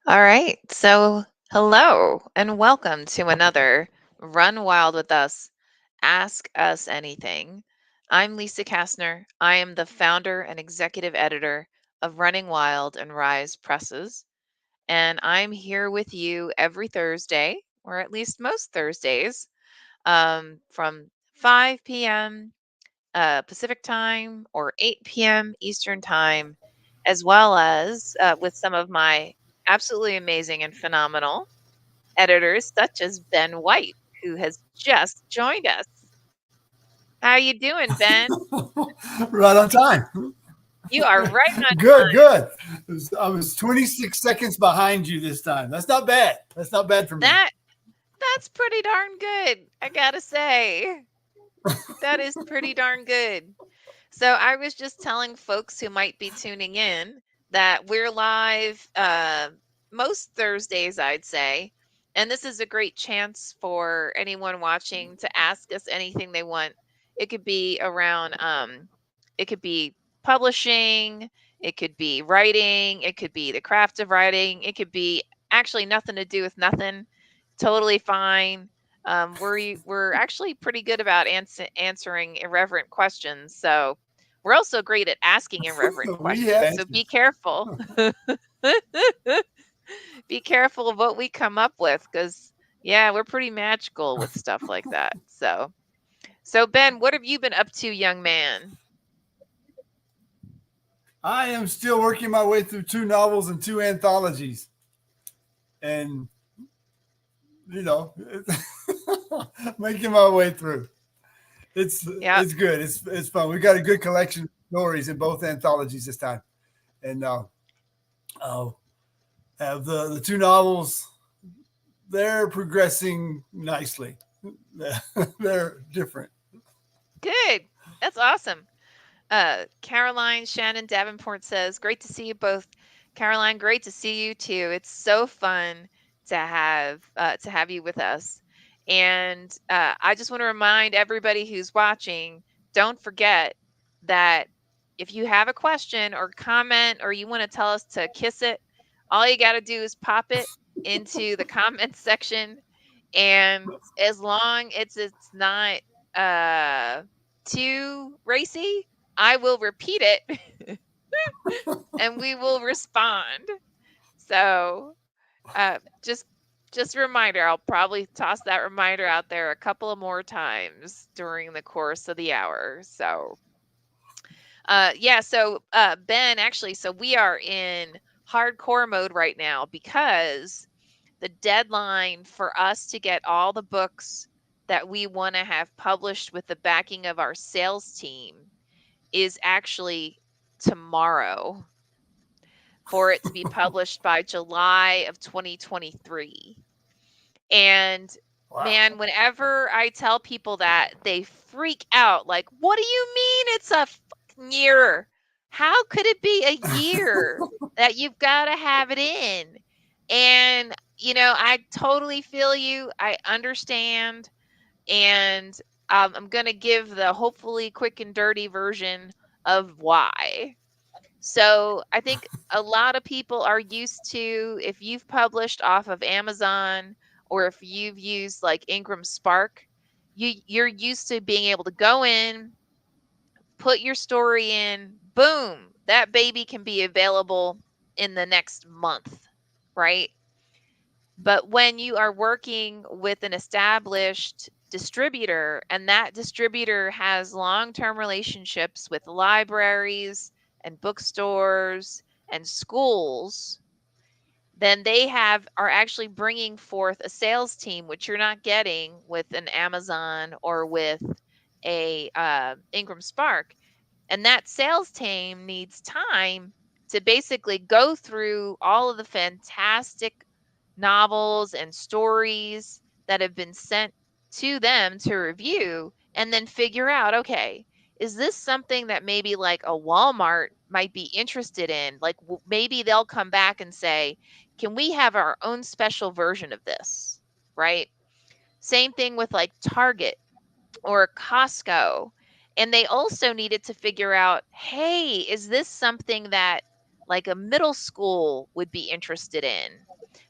All right. So, hello and welcome to another Run Wild with Us. Ask Us Anything. I'm Lisa Kastner. I am the founder and executive editor of Running Wild and RIZE Presses. And I'm here with you every Thursday, or at least most Thursdays, from 5 p.m. Pacific time or 8 p.m. Eastern time, as well as with some of my absolutely amazing and phenomenal editors, such as Ben White, who has just joined us. How you doing, Ben? Right on time. You are right on Good, time. good. I was 26 seconds behind you this time. That's not bad. That's not bad for me. That that's pretty darn good, I gotta say. That is pretty darn good. So I was just telling folks who might be tuning in that we're live most Thursdays, I'd say. And this is a great chance for anyone watching to ask us anything they want. It could be around it could be publishing, it could be writing, it could be the craft of writing, it could be actually nothing to do with nothing. Totally fine. We're actually pretty good about answering irreverent questions. So we're also great at asking irreverent We have questions. So be answers. careful. Be careful of what we come up with, because yeah, we're pretty magical with stuff like that. So Ben, what have you been up to, young man? I am still working my way through two novels and two anthologies. And, you know, making my way through. It's Yeah, it's good. It's fun. We got a good collection of stories in both anthologies this time. And uh, the two novels, they're progressing nicely. They're different. good. That's awesome. Caroline Shannon Davenport says, "Great to see you both." Caroline, great to see you too. It's so fun to have you with us. And I just want to remind everybody who's watching, don't forget that if you have a question or comment or you want to tell us to kiss it, all you got to do is pop it into the comments section. And as long as it's not uh, too racy, I will repeat it and we will respond. So, uh, just just a reminder, I'll probably toss that reminder out there a couple of more times during the course of the hour. So, yeah, so Ben, actually, so we are in hardcore mode right now because the deadline for us to get all the books that we want to have published with the backing of our sales team is actually tomorrow for it to be published by July of 2023. And Wow. man, whenever I tell people that, they freak out like, what do you mean it's a fucking year? How could it be a year that you've got to have it in? And, I totally feel you. I understand. And I'm going to give the hopefully quick and dirty version of why. So I think a lot of people are used to, if you've published off of Amazon or if you've used like Ingram Spark, you're used to being able to go in, put your story in, boom, that baby can be available in the next month, right? But when you are working with an established distributor and that distributor has long-term relationships with libraries and bookstores and schools, then they are actually bringing forth a sales team, which you're not getting with an Amazon or with a Ingram Spark. And that sales team needs time to basically go through all of the fantastic novels and stories that have been sent to them to review and then figure out, okay, is this something that maybe like a Walmart might be interested in? Like maybe they'll come back and say, can we have our own special version of this? Right? Same thing with like Target or Costco. And they also needed to figure out, hey, is this something that like a middle school would be interested in.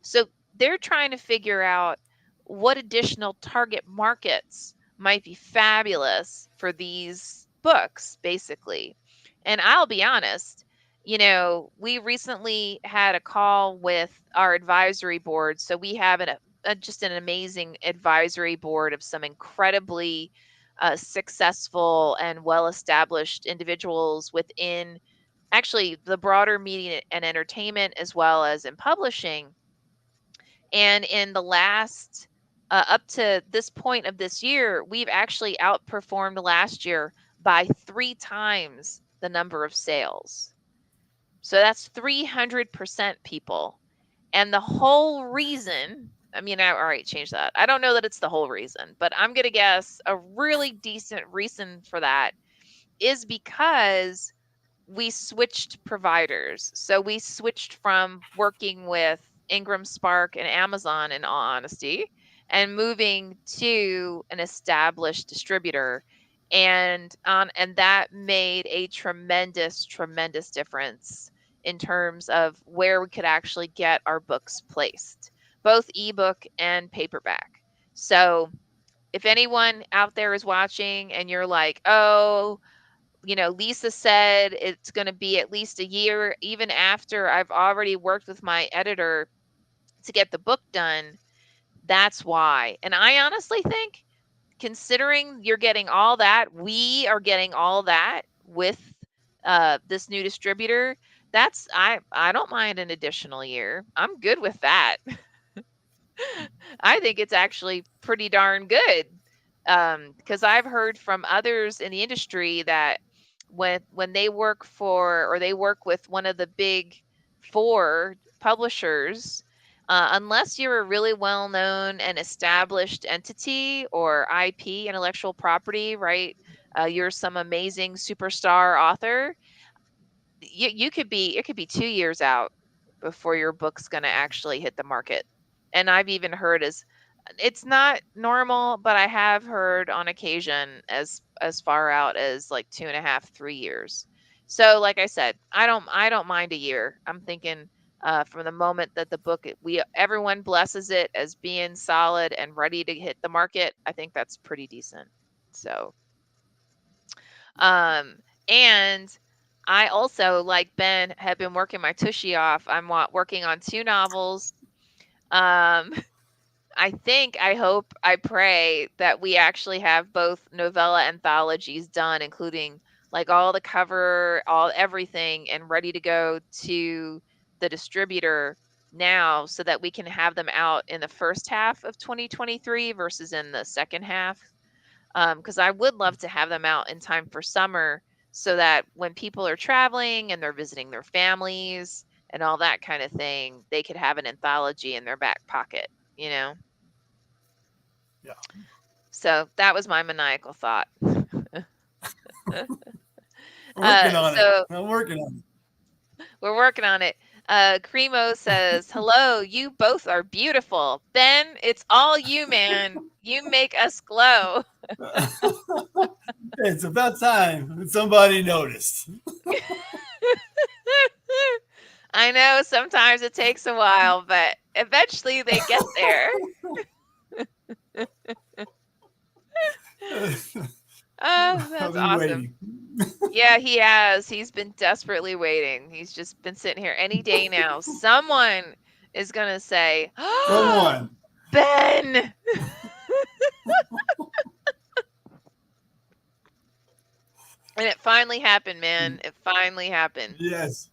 So they're trying to figure out what additional target markets might be fabulous for these books, basically. And I'll be honest, we recently had a call with our advisory board. So we have just an amazing advisory board of some incredibly successful and well established individuals within actually the broader media and entertainment as well as in publishing. And in the last, up to this point of this year, we've actually outperformed last year by 3 times the number of sales. So that's 300% people. And the whole reason, all right, change that. I don't know that it's the whole reason, but I'm going to guess a really decent reason for that is because we switched providers. So we switched from working with Ingram Spark and Amazon, in all honesty, and moving to an established distributor. And that made a tremendous difference in terms of where we could actually get our books placed, both ebook and paperback. So if anyone out there is watching and you're like, oh, Lisa said it's going to be at least a year, even after I've already worked with my editor to get the book done. That's why. And I honestly think, considering you're getting all that, we are getting all that with this new distributor. I don't mind an additional year. I'm good with that. I think it's actually pretty darn good. Because I've heard from others in the industry that when they work for or they work with one of the big four publishers, unless you're a really well known and established entity or IP, intellectual property, right? You're some amazing superstar author. You could be, it could be 2 years out before your book's going to actually hit the market. And I've even heard as, it's not normal, but I have heard on occasion as far out as like 2.5, 3 years. So like I said, I don't mind a year. I'm thinking from the moment that the book, everyone blesses it as being solid and ready to hit the market, I think that's pretty decent. So and I also, like Ben, have been working my tushy off. I'm working on 2 novels. Um, I think, I hope, I pray that we actually have both novella anthologies done, including like all the cover, all everything, and ready to go to the distributor now so that we can have them out in the first half of 2023 versus in the second half. Because I would love to have them out in time for summer so that when people are traveling and they're visiting their families and all that kind of thing, they could have an anthology in their back pocket, you know? Yeah. So that was my maniacal thought. Working on it. So I'm working on it. we're working on it. Cremo says, hello, you both are beautiful. Ben, it's all you, man. You make us glow. It's about time somebody noticed. I know sometimes it takes a while, but eventually they get there. Oh, that's awesome. Waiting. Yeah, he has. He's been desperately waiting. He's just been sitting here any day now. Someone is going to say, Someone. Ben. And it finally happened, man. It finally happened. Yes.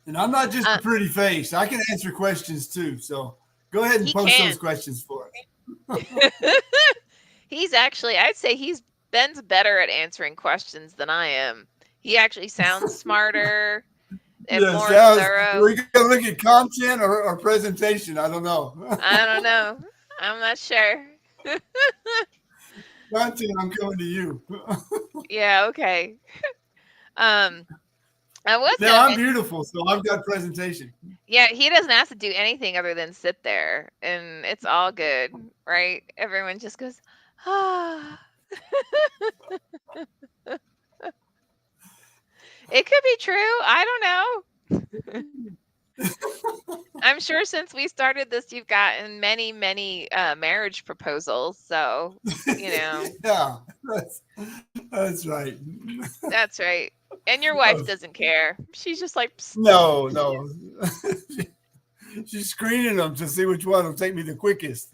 And I'm not just a pretty face. I can answer questions too. So go ahead and post those questions for us. He's actually, I'd say Ben's better at answering questions than I am. He actually sounds smarter and more thorough. We got to look at content or presentation. I don't know. I don't know. I'm not sure. Content, I'm coming to you. Yeah, okay. I'm beautiful, so I've got presentation. Yeah, he doesn't have to do anything other than sit there, and it's all good, right? Everyone just goes, ah. It could be true. I don't know. I'm sure since we started this, you've gotten many, many marriage proposals. So, you know, Yeah, that's right. that's right. And your wife doesn't care. She's just like, "Psst." No, no. She's screening them to see which one will take me the quickest.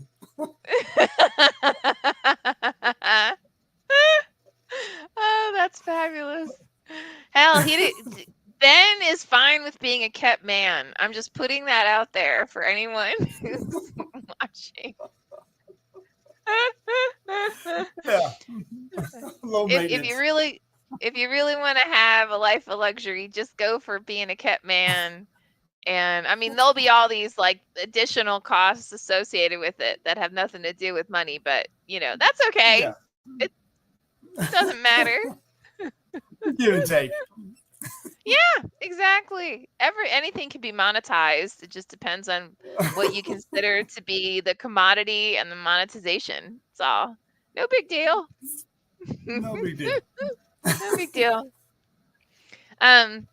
Oh, that's fabulous. Hell, Ben is fine with being a kept man. I'm just putting that out there for anyone who's watching. Yeah, low if you maintenance. really want to have a life of luxury, just go for being a kept man. And I mean, there'll be all these like additional costs associated with it that have nothing to do with money, but that's okay. Yeah, It doesn't matter. give and take. Yeah, exactly. Anything can be monetized. It just depends on what you consider to be the commodity and the monetization. It's all no big deal. No big deal. No big deal. Um,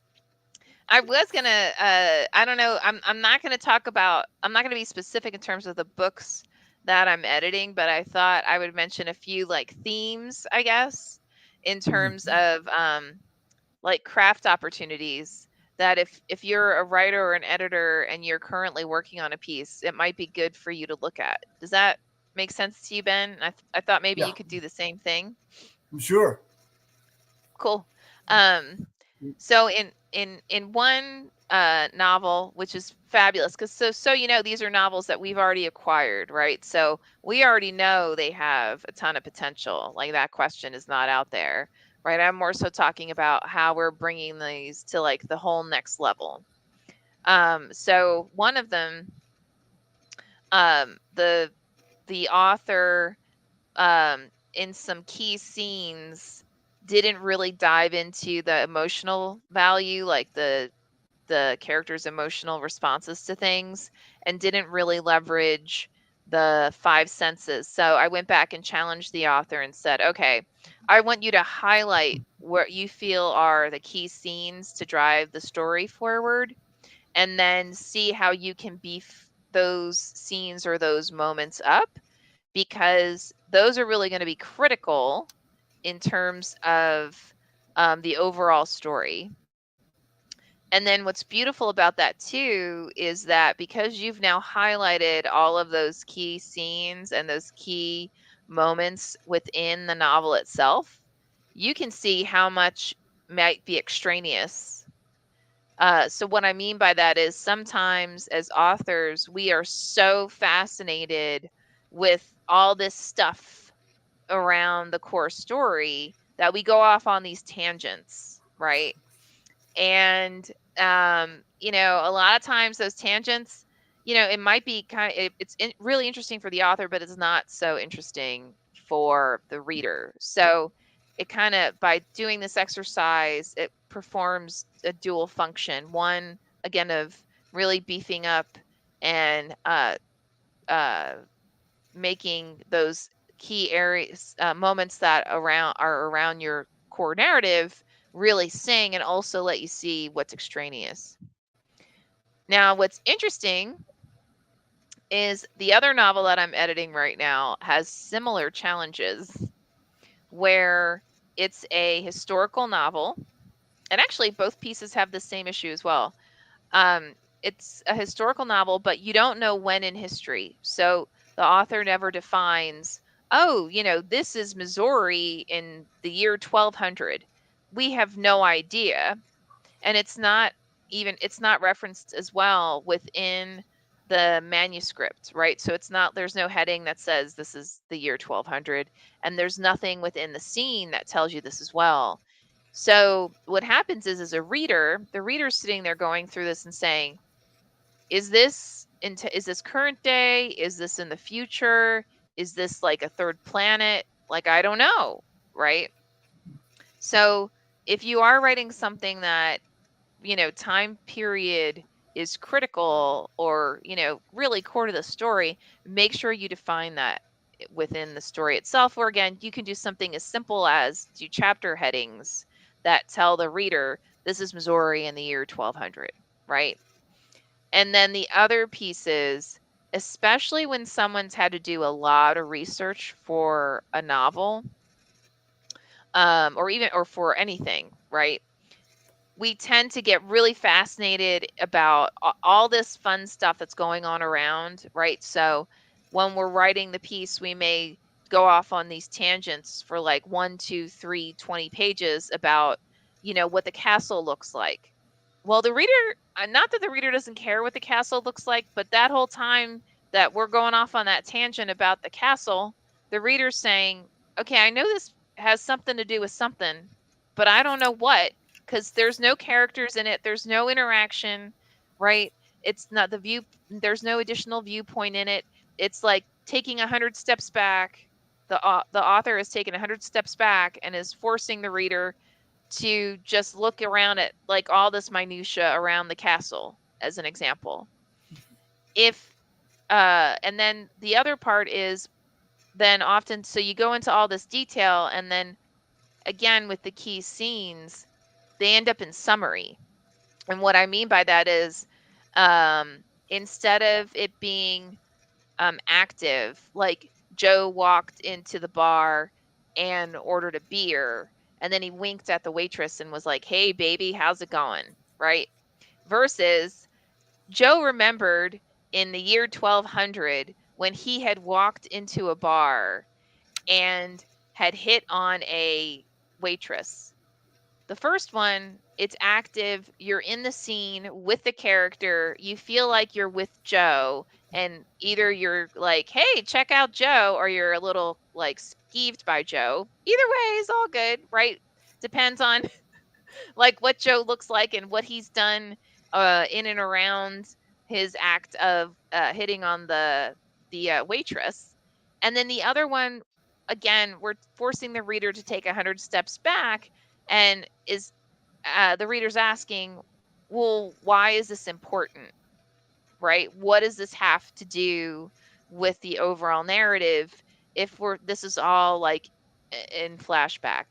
I was gonna I don't know, I'm not gonna talk about I'm not gonna be specific in terms of the books that I'm editing, but I thought I would mention a few like themes, I guess, in terms Mhm. of like craft opportunities that if you're a writer or an editor and you're currently working on a piece, it might be good for you to look at. Does that make sense to you, Ben? I thought maybe Yeah, you could do the same thing. I'm sure. Cool. Um, so in one novel, which is fabulous, because these are novels that we've already acquired, right? So we already know they have a ton of potential. Like that question is not out there, right? I'm more so talking about how we're bringing these to like the whole next level. So one of them, the author in some key scenes didn't really dive into the emotional value, like the character's emotional responses to things, and didn't really leverage the five senses. So I went back and challenged the author and said, okay, I want you to highlight what you feel are the key scenes to drive the story forward, and then see how you can beef those scenes or those moments up, because those are really going to be critical in terms of the overall story. And then what's beautiful about that too is that because you've now highlighted all of those key scenes and those key moments within the novel itself, you can see how much might be extraneous. So what I mean by that is sometimes as authors, we are so fascinated with all this stuff around the core story that we go off on these tangents, right? And a lot of times those tangents, it might be really interesting for the author, but it's not so interesting for the reader. So it kind of, by doing this exercise, it performs a dual function. One, again, of really beefing up and uh, making those key areas, moments that are around your core narrative really sing, and also let you see what's extraneous. Now, what's interesting is the other novel that I'm editing right now has similar challenges, where it's a historical novel, and actually both pieces have the same issue as well. Um, it's a historical novel, but you don't know when in history. So the author never defines, oh, this is Missouri in the year 1200. We have no idea. And it's not referenced as well within the manuscript, right? So there's no heading that says this is the year 1200, and there's nothing within the scene that tells you this as well. So what happens is, as a reader, the reader's sitting there going through this and saying, is this current day? Is this in the future? Is this like a third planet? Like, I don't know, right? So if you are writing something that, time period is critical, or, really core to the story, make sure you define that within the story itself. Or again, you can do something as simple as do chapter headings that tell the reader this is Missouri in the year 1200, right? And then the other piece is, especially when someone's had to do a lot of research for a novel, or for anything, right? We tend to get really fascinated about all this fun stuff that's going on around, right? So when we're writing the piece, we may go off on these tangents for like 1, 2, 3, 20 pages about, what the castle looks like. Well, the reader, not that the reader doesn't care what the castle looks like, but that whole time that we're going off on that tangent about the castle, the reader's saying, okay, I know this has something to do with something, but I don't know what, because there's no characters in it, there's no interaction, right? It's not the view, there's no additional viewpoint in it. It's like taking 100 steps back. The author is taking 100 steps back and is forcing the reader to just look around at like all this minutia around the castle, as an example. If And then the other part is, then often, so you go into all this detail, and then again with the key scenes, they end up in summary. And what I mean by that is, instead of it being active, like Joe walked into the bar and ordered a beer, and then he winked at the waitress and was like, "Hey, baby, how's it going?" Right? Versus Joe remembered in the year 1200 when he had walked into a bar and had hit on a waitress. The first one, it's active. You're in the scene with the character. You feel like you're with Joe, and either you're like, "Hey, check out Joe," or you're a little like skeeved by Joe. Either way is all good, right? Depends on like what Joe looks like and what he's done in and around his act of hitting on the waitress. And then the other one, again, we're forcing the reader to take 100 steps back, and is the reader's asking, well, why is this important, right? What does this have to do with the overall narrative if this is all like in flashback?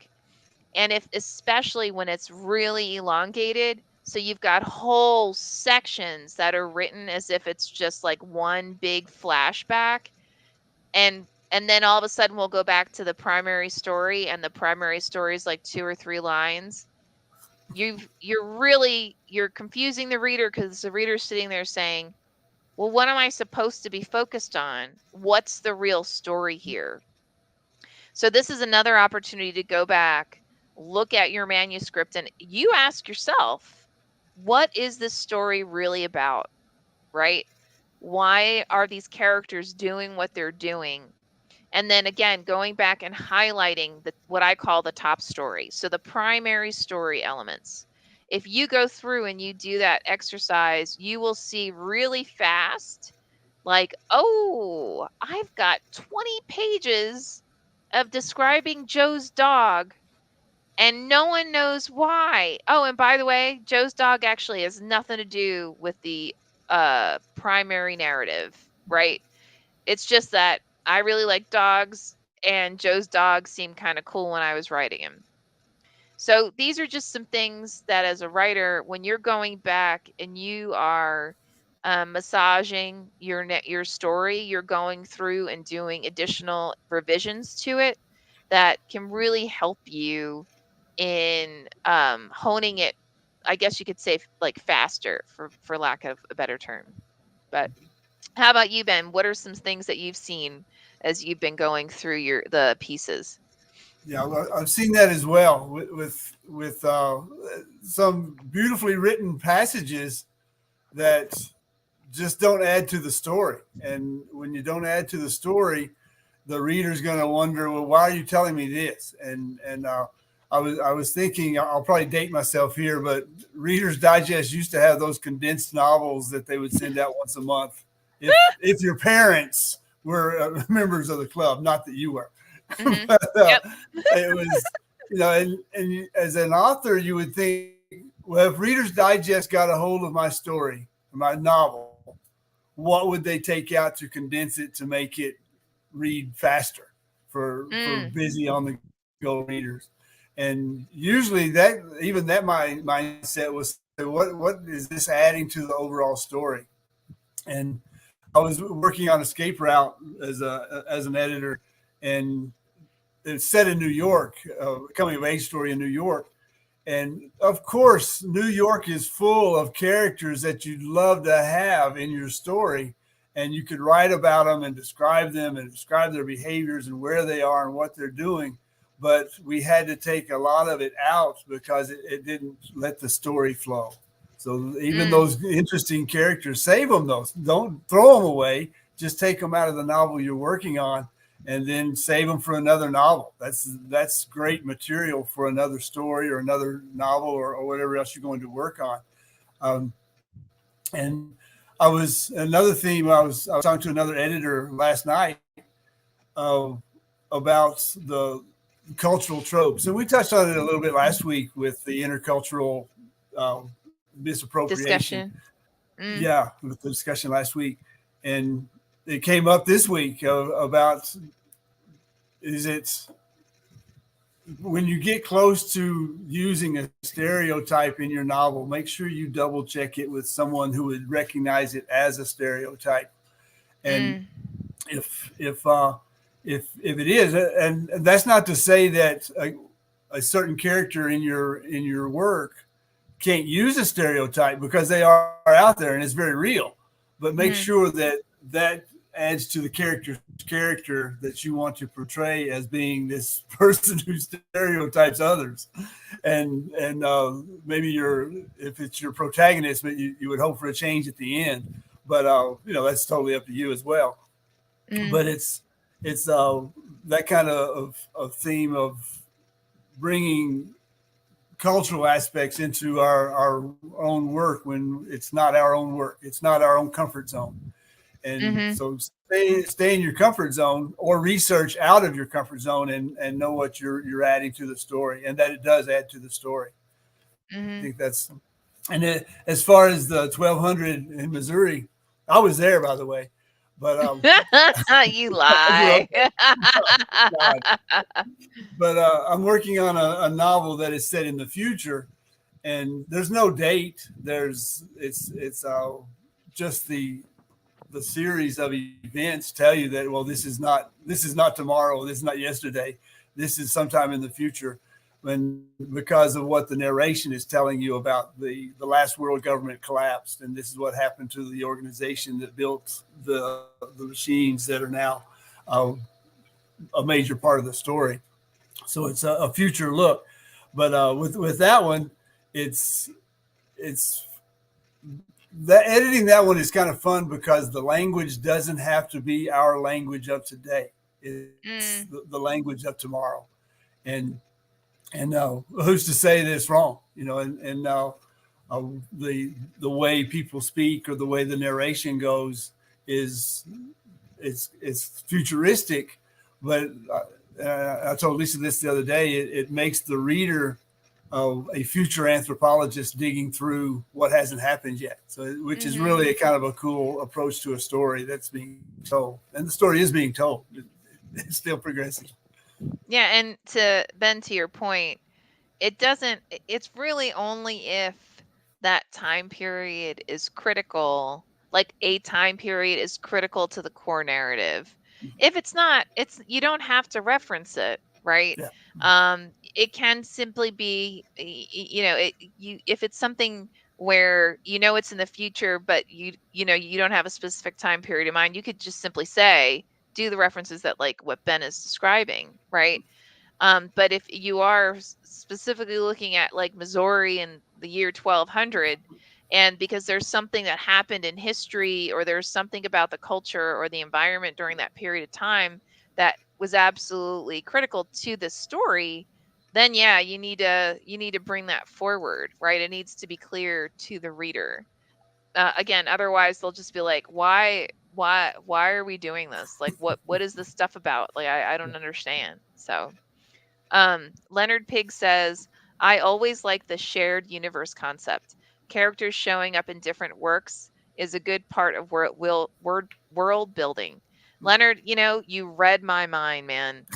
And if, especially when it's really elongated, so you've got whole sections that are written as if it's just like one big flashback, and then all of a sudden we'll go back to the primary story, and the primary story is like 2 or 3 lines. You're confusing the reader, because the reader's sitting there saying, well, what am I supposed to be focused on? What's the real story here? So this is another opportunity to go back, look at your manuscript, and you ask yourself, what is this story really about, right? Why are these characters doing what they're doing? And then again, going back and highlighting what I call the top story. So the primary story elements. If you go through and you do that exercise, you will see really fast, like, oh, I've got 20 pages of describing Joe's dog, and no one knows why. Oh, and by the way, Joe's dog actually has nothing to do with the primary narrative, right? It's just that I really like dogs, and Joe's dog seemed kind of cool when I was writing him. So these are just some things that, as a writer, when you're going back and you are massaging your story, you're going through and doing additional revisions to it that can really help you in honing it. I guess you could say like faster, for lack of a better term. But how about you, Ben? What are some things that you've seen as you've been going through the pieces? Yeah, well, I've seen that as well with some beautifully written passages that just don't add to the story. And when you don't add to the story, the reader's going to wonder, well, why are you telling me this? And I was thinking, I'll probably date myself here, but Reader's Digest used to have those condensed novels that they would send out once a month. If your parents were members of the club, not that you were, Hmm. but Yep. it was, and as an author, you would think, well, if Reader's Digest got a hold of my story, my novel, what would they take out to condense it to make it read faster for Mm. busy on the go readers? And usually that even that my mindset was saying, what is this adding to the overall story? And I was working on Escape Route as an editor, and it's set in New York, coming of age story in New York. And of course, New York is full of characters that you'd love to have in your story. And you could write about them and describe their behaviors and where they are and what they're doing. But we had to take a lot of it out because it didn't let the story flow. So even Mm. those interesting characters, save them, those. Don't throw them away. Just take them out of the novel you're working on and then save them for another novel. That's great material for another story or another novel or whatever else you're going to work on. Um, and I was another theme. I was talking to another editor last night uh, about the cultural tropes, and we touched on it a little bit last week with the intercultural uh, misappropriation. Discussion. Mm. Yeah, with the discussion last week, and it came up this week about is it when you get close to using a stereotype in your novel, make sure you double check it with someone who would recognize it as a stereotype. And Mm. if if uh, if it is, and that's not to say that a certain character in your work can't use a stereotype, because they are out there and it's very real. But make Mm. sure that adds to the character that you want to portray as being this person who stereotypes others, and maybe if it's your protagonist, but you would hope for a change at the end. But that's totally up to you as well. Mm. But it's that kind of theme of bringing cultural aspects into our own work when it's not our own work. It's not our own comfort zone. And Mm-hmm. so stay in your comfort zone, or research out of your comfort zone, and know what you're adding to the story, and that it does add to the story. I Mm-hmm. think that's, and as far as the 1200 in Missouri, I was there, by the way, but You I grew up lie. there. God. But I'm working on a novel that is set in the future, and there's no date. It's just the series of events tell you that, well, this is not tomorrow, this is not yesterday, this is sometime in the future, when because of what the narration is telling you about the last world government collapsed, and this is what happened to the organization that built the machines that are now uh, a major part of the story. So it's a future look. But with that one, it's it's that editing that one is kind of fun because the language doesn't have to be our language of today. It's Mm. the language of tomorrow, and who's to say that it's wrong? Uh, the way people speak or the way the narration goes is it's futuristic, but I told Lisa this the other day. It makes the reader a future anthropologist digging through what hasn't happened yet. So, which is Mm-hmm. really a kind of a cool approach to a story that's being told, and the story is being told. It's still progressing. Yeah, and to Ben, to your point, it doesn't. It's really only if that time period is critical, like a time period is critical to the core narrative. If it's not, it's you don't have to reference it, right? Yeah. It can simply be, if it's something where it's in the future, but you don't have a specific time period in mind, you could just simply say, do the references that like what Ben is describing, right? But if you are specifically looking at like Missouri in the year 1200, and because there's something that happened in history, or there's something about the culture or the environment during that period of time that was absolutely critical to this story, then yeah, you need to bring that forward, right? It needs to be clear to the reader. Again, otherwise they'll just be like, why are we doing this? Like, what is this stuff about? Like, I don't understand. So Leonard Pig says, I always like the shared universe concept. Characters showing up in different works is a good part of world building. Leonard, you read my mind, man.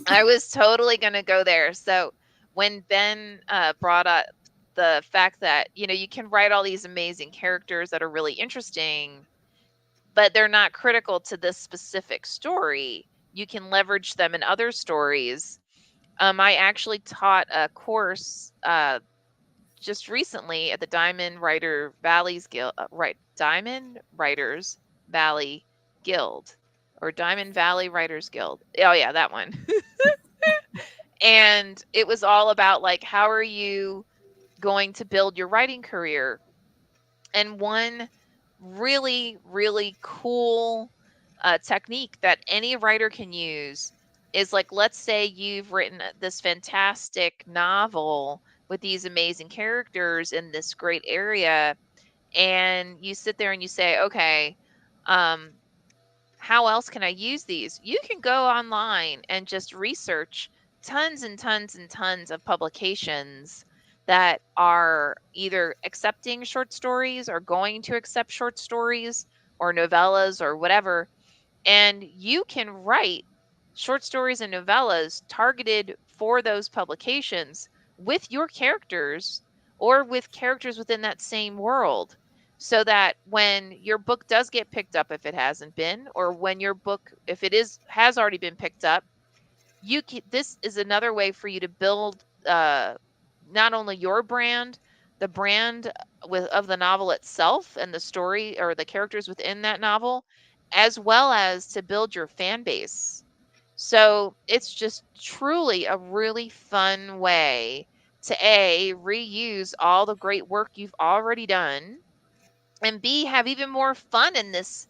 I was totally going to go there. So when Ben brought up the fact that, you can write all these amazing characters that are really interesting, but they're not critical to this specific story. You can leverage them in other stories. I actually taught a course just recently at the Diamond Writers Valley Guild, or Diamond Valley Writers Guild. Oh yeah, that one. And it was all about, like, how are you going to build your writing career? And one really, really cool technique that any writer can use is, like, let's say you've written this fantastic novel with these amazing characters in this great area, and you sit there and you say, okay, um, how else can I use these? You can go online and just research tons and tons and tons of publications that are either accepting short stories or going to accept short stories or novellas or whatever. And you can write short stories and novellas targeted for those publications with your characters or with characters within that same world, so that when your book does get picked up, if it hasn't been, or when your book, if it has already been picked up, this is another way for you to build not only your brand, the brand of the novel itself and the story or the characters within that novel, as well as to build your fan base. So it's just truly a really fun way to reuse all the great work you've already done, and B, have even more fun in this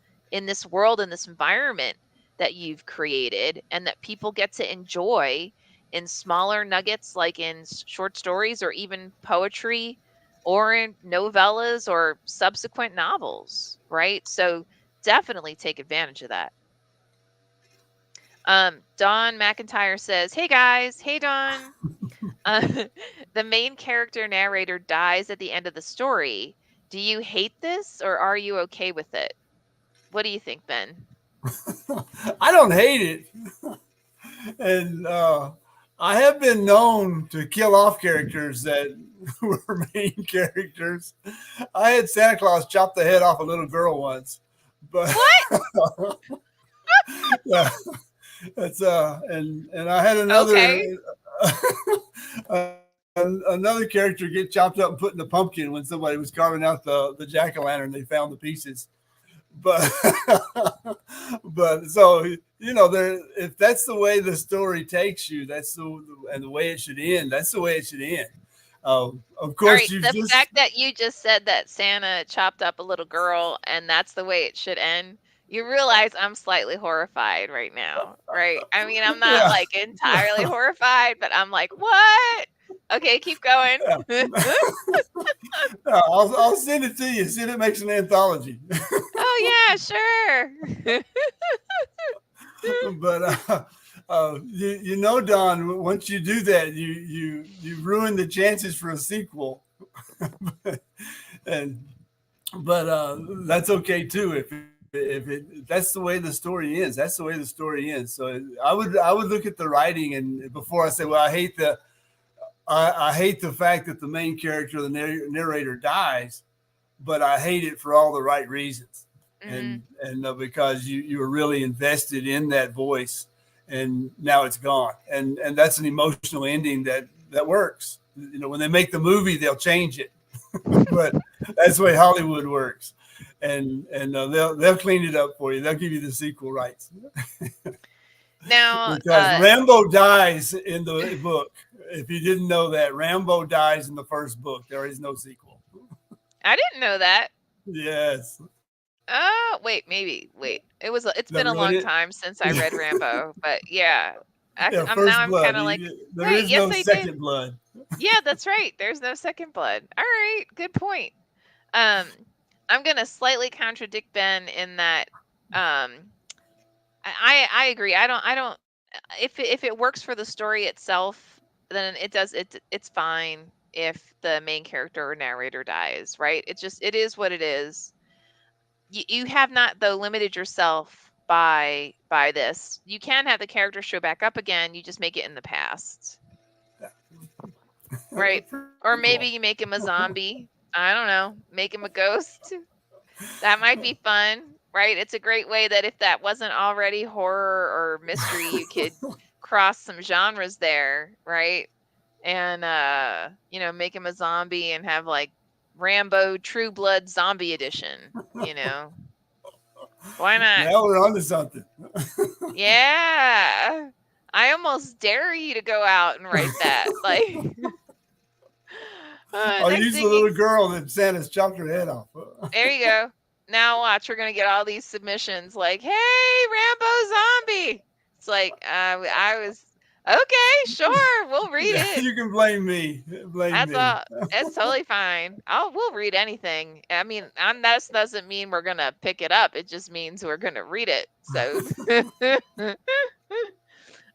world, in this environment that you've created and that people get to enjoy in smaller nuggets, like in short stories or even poetry or in novellas or subsequent novels, right? So definitely take advantage of that. Dawn McIntyre says, "Hey guys, hey Dawn." Uh, the main character narrator dies at the end of the story. Do you hate this or are you okay with it? What do you think, Ben? I don't hate it, and I have been known to kill off characters that were main characters. I had Santa Claus chop the head off a little girl once, but What? yeah, that's and I had Okay. another character get chopped up and put in the pumpkin when somebody was carving out the jack o' lantern. They found the pieces, but but so there, if that's the way the story takes you, and the way it should end, that's the way it should end. Of All course right. you've The just fact that you just said that Santa chopped up a little girl and that's the way it should end, you realize I'm slightly horrified right now, right? I mean, I'm not yeah, like entirely horrified, but I'm like, what? Okay, keep going. yeah. I'll send it to you. See if it makes an anthology. Oh, yeah, sure. But Don, once you do that, you ruin the chances for a sequel. and That's okay too. If that's the way the story ends, that's the way the story ends. So I would look at the writing, and before I say, well, I hate the fact that the main character, the narrator, dies, but I hate it for all the right reasons, Hmm. and because you were really invested in that voice, and now it's gone, and that's an emotional ending that works. When they make the movie, they'll change it, but that's the way Hollywood works, and they'll clean it up for you. They'll give you the sequel rights Now, because Rambo dies in the book. If you didn't know that, Rambo dies in the first book. There is no sequel. I didn't know that. Yes. Oh, wait, maybe. Wait. It's The been a long run time since I read Rambo, but yeah. Yeah, Now first I'm blood. kind of like, There wait, is yes no I did. second blood. Yeah, that's right. There's no second blood. All right, good point. Um, I'm gonna slightly contradict Ben in that um I agree. I don't if it works for the story itself, then it's fine if the main character or narrator dies, right? It is what it is. You have not, though, limited yourself by this. You can have the character show back up again. You just make it in the past. Right. Pretty Or cool. maybe you make him a zombie. I don't know. Make him a ghost. That might be fun, right? It's a great way that if that wasn't already horror or mystery, you could cross some genres there, right? And make him a zombie and have like Rambo True Blood Zombie Edition, you know. Why not? Now we're on to something. Yeah. I almost dare you to go out and write that. Like I'll next use the thing you little girl that Santa's chopped her head off. there you go. Now watch, we're gonna get all these submissions like, "Hey, Rambo zombie." It's like, I was okay, sure, we'll read Yeah, it. you can blame me. Blame That's me. all. It's totally fine. We'll read anything. I mean, that doesn't mean we're gonna pick it up. It just means we're gonna read it. So,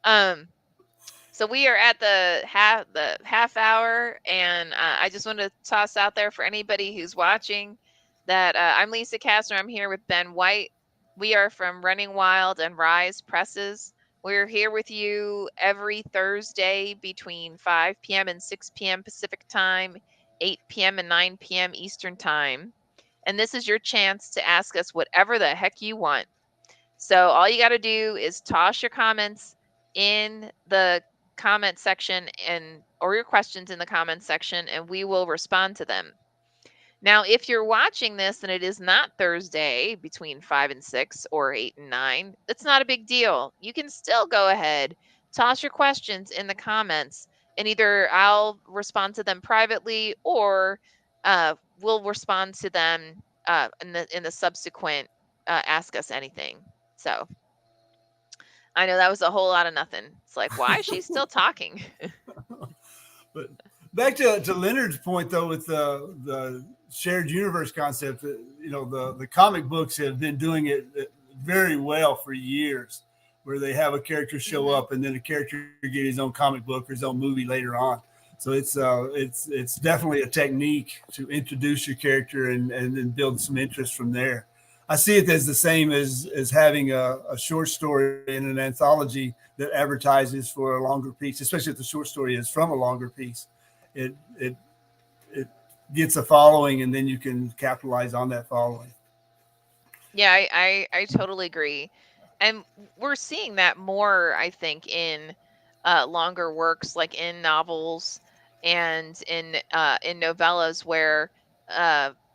um, so we are at the half hour, and I just want to toss out there for anybody who's watching that I'm Lisa Kastner. I'm here with Ben White. We are from Running Wild and RIZE Presses. We're here with you every Thursday between 5 p.m. and 6 p.m. Pacific Time, 8 p.m. and 9 p.m. Eastern Time. And this is your chance to ask us whatever the heck you want. So all you got to do is toss your comments in the comment section or your questions in the comment section, and we will respond to them. Now, if you're watching this and it is not Thursday between 5 and 6 or 8 and 9, it's not a big deal. You can still go ahead, toss your questions in the comments, and either I'll respond to them privately or we'll respond to them in the subsequent Ask Us Anything. So I know that was a whole lot of nothing. It's like, why is she still talking? But back to Leonard's point, though, with the shared universe concept, the comic books have been doing it very well for years, where they have a character show Mm-hmm. up and then a character get his own comic book or his own movie later on. So it's definitely a technique to introduce your character and then build some interest from there. I see it as the same as having a short story in an anthology that advertises for a longer piece, especially if the short story is from a longer piece. It gets a following, and then you can capitalize on that following. Yeah, I totally agree. And we're seeing that more, I think, in longer works, like in novels and in novellas where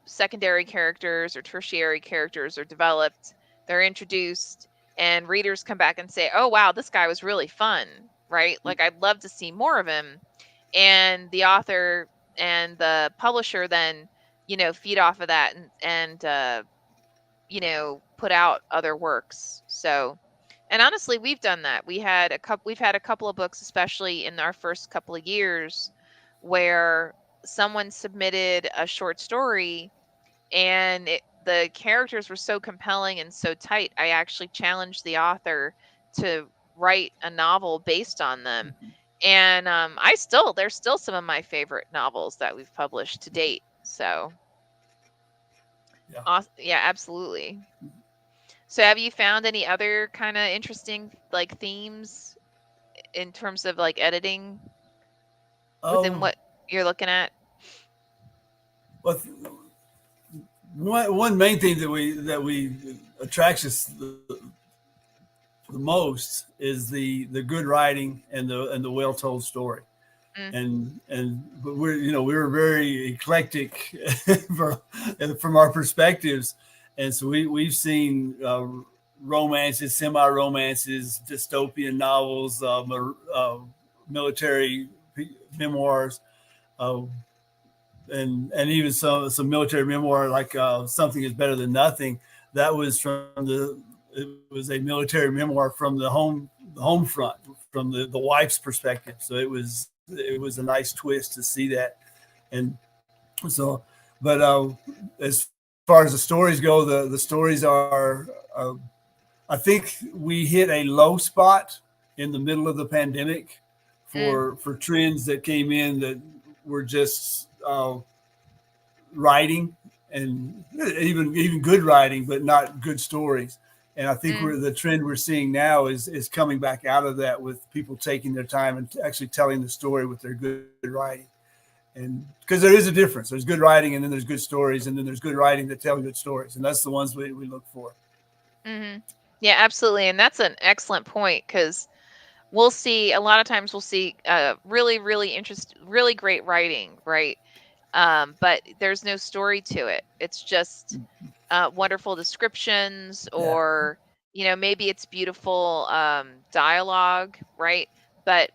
secondary characters or tertiary characters are developed, they're introduced, and readers come back and say, "Oh wow, this guy was really fun," right? Like I'd love to see more of him. And the author and the publisher then, feed off of that and put out other works. So, and honestly, we've done that. We've had a couple of books, especially in our first couple of years, where someone submitted a short story and the characters were so compelling and so tight. I actually challenged the author to write a novel based on them. And there's still some of my favorite novels that we've published to date. So, Yeah. yeah, absolutely. So have you found any other kind of interesting like themes in terms of like editing within Oh, what you're looking at? well, one main thing that we attracts us the most is the good writing and the well told story. Mm, But we're very eclectic from our perspectives, and so we've seen romances, semi romances, dystopian novels, military memoirs, uh, and even some military memoir like Something Is Better Than Nothing. That was it was a military memoir from the home front, from the wife's perspective. So it was a nice twist to see that. And so, but as far as the stories go, the stories are I think we hit a low spot in the middle of the pandemic mm, for trends that came in that were just writing, and even good writing, but not good stories. And I think mm. the trend we're seeing now is coming back out of that, with people taking their time and actually telling the story with their good writing. and because there is a difference. There's good writing, and then there's good stories, and then there's good writing that tell good stories, and that's the ones we look for. Mm-hmm. Yeah, absolutely. And that's an excellent point because we'll see a lot of times we'll see really, really great writing, right? But there's no story to it. It's just wonderful descriptions, Yeah, or maybe it's beautiful dialogue, right? But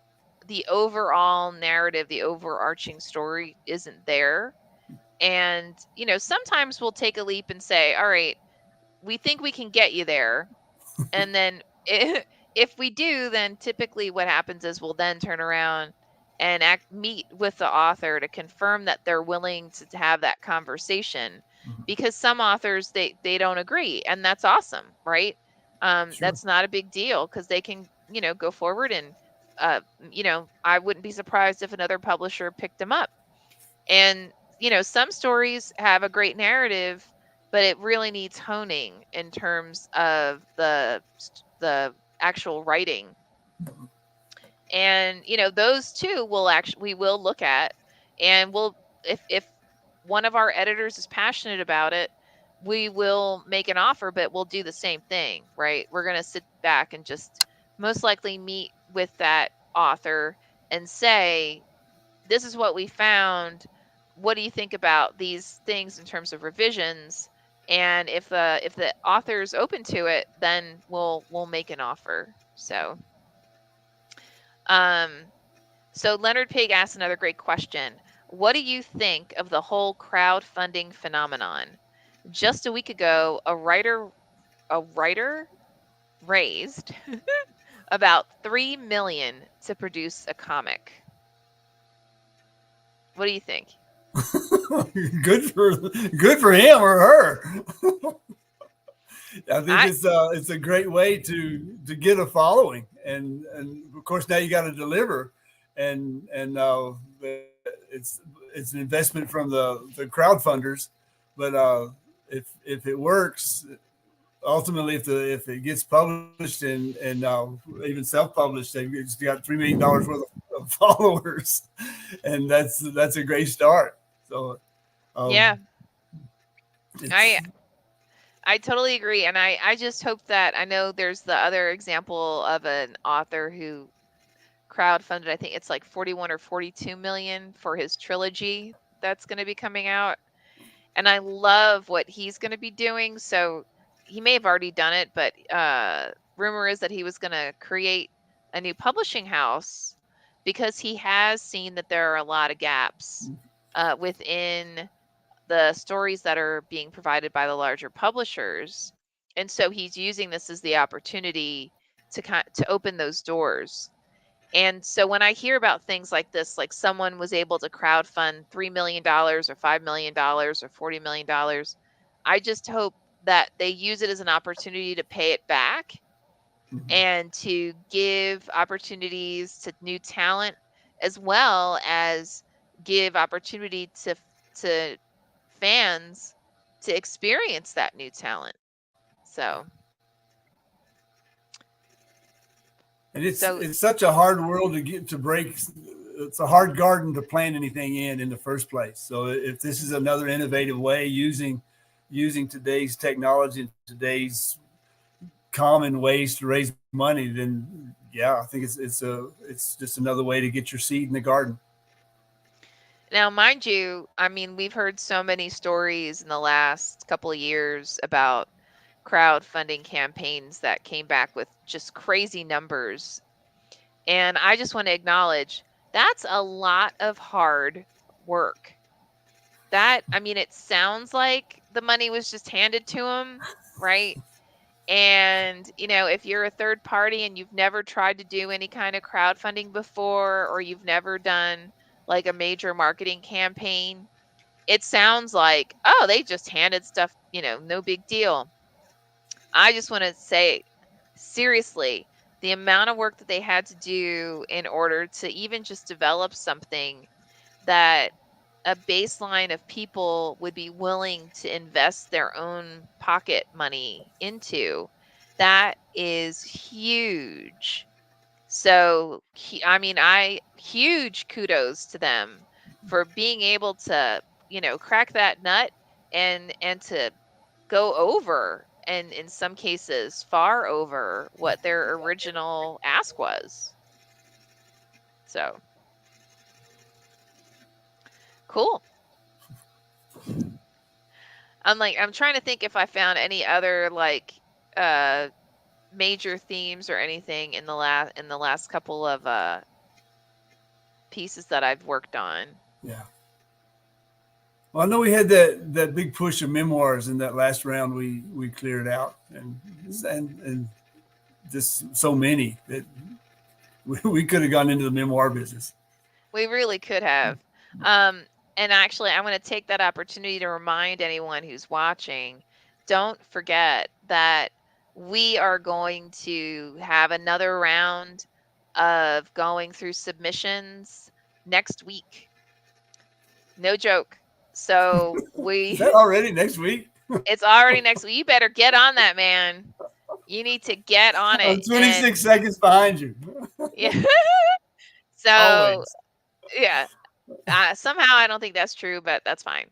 the overall narrative, the overarching story isn't there. And sometimes we'll take a leap and say, all right, we think we can get you there, and then if we do, then typically what happens is we'll then turn around and meet with the author to confirm that they're willing to have that conversation, because some authors they don't agree, and that's awesome, right? sure. That's not a big deal because they can go forward, and I wouldn't be surprised if another publisher picked them up. And some stories have a great narrative, but it really needs honing in terms of the actual writing. And those two we will look at, and we'll, if one of our editors is passionate about it, we will make an offer, but we'll do the same thing, right? We're going to sit back and just most likely meet with that author and say, this is what we found. What do you think about these things in terms of revisions? And if the author's open to it, then we'll make an offer. Um, so Leonard Pig asked another great question. What do you think of the whole crowdfunding phenomenon? Just a week ago, a writer raised about 3 million to produce a comic. What do you think? Good for him or her. I think I it's a great way to get a following, and of course now you got to deliver, and it's an investment from the crowdfunders, but if it works, ultimately if it gets published and even self published, they've got $3 million worth of followers, and that's a great start. So yeah, um, I it's I totally agree. And I just hope that, I know there's the other example of an author who crowdfunded, I think it's like 41 or 42 million for his trilogy that's going to be coming out. And I love what he's going to be doing. So he may have already done it, but rumor is that he was going to create a new publishing house because he has seen that there are a lot of gaps within the stories that are being provided by the larger publishers. And so he's using this as the opportunity to open those doors. And so when I hear about things like this, like someone was able to crowdfund $3 million or $5 million or $40 million, I just hope that they use it as an opportunity to pay it back and to give opportunities to new talent, as well as give opportunity to fans to experience that new talent. So, and it's so it's such a hard world to get to break. It's a hard garden to plant anything in the first place. So if this is mhm. another innovative way using today's technology and today's common ways to raise money, then yeah, I think it's just another way to get your seed in the garden. Now, mind you, I mean, we've heard so many stories in the last couple of years about crowdfunding campaigns that came back with just crazy numbers. And I just want to acknowledge that's a lot of hard work. I mean, it sounds like the money was just handed to them, right? And, if you're a third party and you've never tried to do any kind of crowdfunding before, or you've never done like a major marketing campaign, it sounds like, oh, they just handed stuff, no big deal. I just want to say, seriously, the amount of work that they had to do in order to even just develop something that a baseline of people would be willing to invest their own pocket money into, that is huge. So, I mean, huge kudos to them for being able to, crack that nut and to go over, and in some cases far over what their original ask was. So cool. I'm trying to think if I found any other like uh major themes or anything in the last couple of pieces that I've worked on. Yeah. Well, I know we had that big push of memoirs in that last round we cleared out, and just so many that we could have gone into the memoir business. We really could have. Um, and actually, I'm going to take that opportunity to remind anyone who's watching, don't forget that we are going to have another round of going through submissions next week. No joke. So Is that already next week? it's already next week. You better get on that, man. You need to get on I'm it. 26 And seconds behind you. yeah. So Always. yeah, somehow I don't think that's true, but that's fine.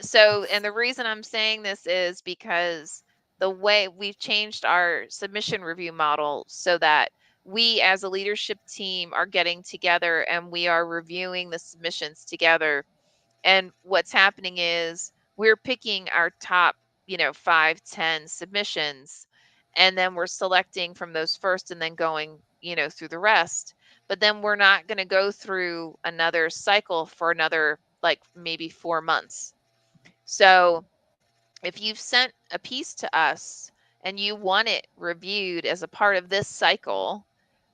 So, and the reason I'm saying this is because the way we've changed our submission review model so that we as a leadership team are getting together and we are reviewing the submissions together. And what's happening is we're picking our top, 5, 10 submissions, and then we're selecting from those first and then going, through the rest. But then we're not going to go through another cycle for another, like, maybe 4 months. So if you've sent a piece to us and you want it reviewed as a part of this cycle,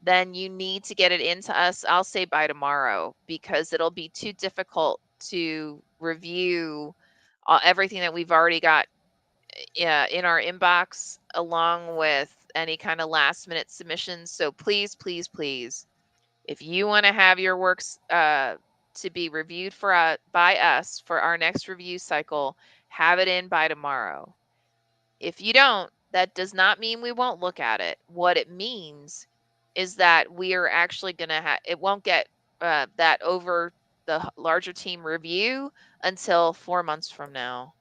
then you need to get it into us. I'll say by tomorrow, because it'll be too difficult to review everything that we've already got in our inbox, along with any kind of last minute submissions. So please, please, please, if you want to have your works to be reviewed by us for our next review cycle, have it in by tomorrow. If you don't, that does not mean we won't look at it. What it means is that we are actually going to have, it won't get that over the larger team review until 4 months from now.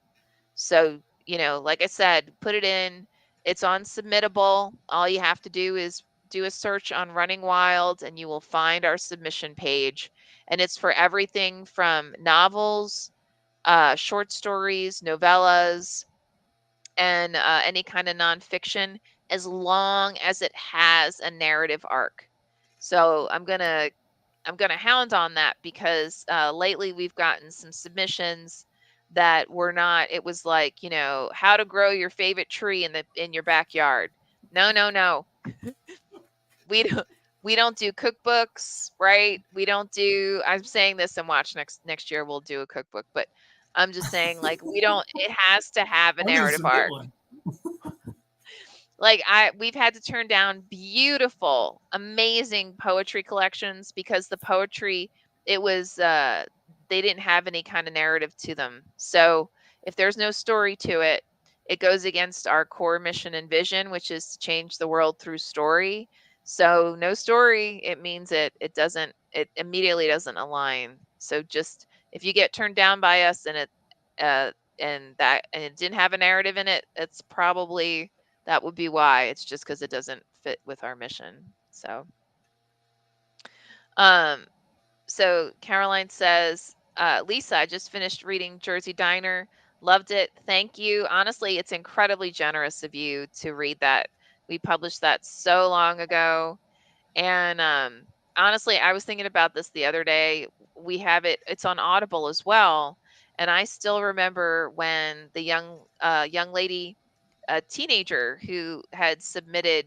So, like I said, put it in. It's on submittable. All you have to do is do a search on Running Wild and you will find our submission page. And it's for everything from novels, short stories, novellas, and any kind of nonfiction, as long as it has a narrative arc. So I'm gonna hound on that, because lately we've gotten some submissions that were not. It was like, how to grow your favorite tree in your backyard. No, no, no. We don't we don't do cookbooks, right? We don't do. I'm saying this, and watch next year we'll do a cookbook, but I'm just saying, like, we don't. It has to have a I'm going to narrative submit arc. one. Like, we've had to turn down beautiful, amazing poetry collections because the poetry, it was they didn't have any kind of narrative to them. So if there's no story to it, it goes against our core mission and vision, which is to change the world through story. So no story, it means it immediately doesn't align. So just, if you get turned down by us and uh it didn't have a narrative in it, it's probably, that would be why. It's just because it doesn't fit with our mission. So, um, so Caroline says, Lisa, I just finished reading Jersey Diner. Loved it. Thank you. Honestly, it's incredibly generous of you to read that. We published that so long ago. And honestly, I was thinking about this the other day. We have it's on Audible as well. And I still remember when the young lady, a teenager who had submitted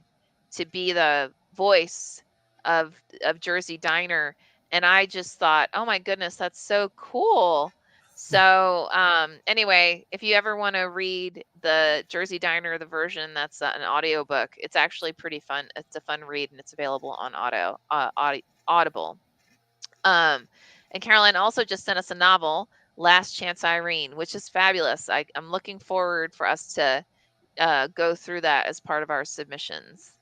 to be the voice of Jersey Diner, and I just thought, "Oh my goodness, that's so cool." So, anyway, if you ever want to read the Jersey Diner, the version that's an audiobook, it's actually pretty fun. It's a fun read, and it's available on Audible. Um, and Caroline also just sent us a novel, Last Chance Irene, which is fabulous. I'm looking forward for us to go through that as part of our submissions.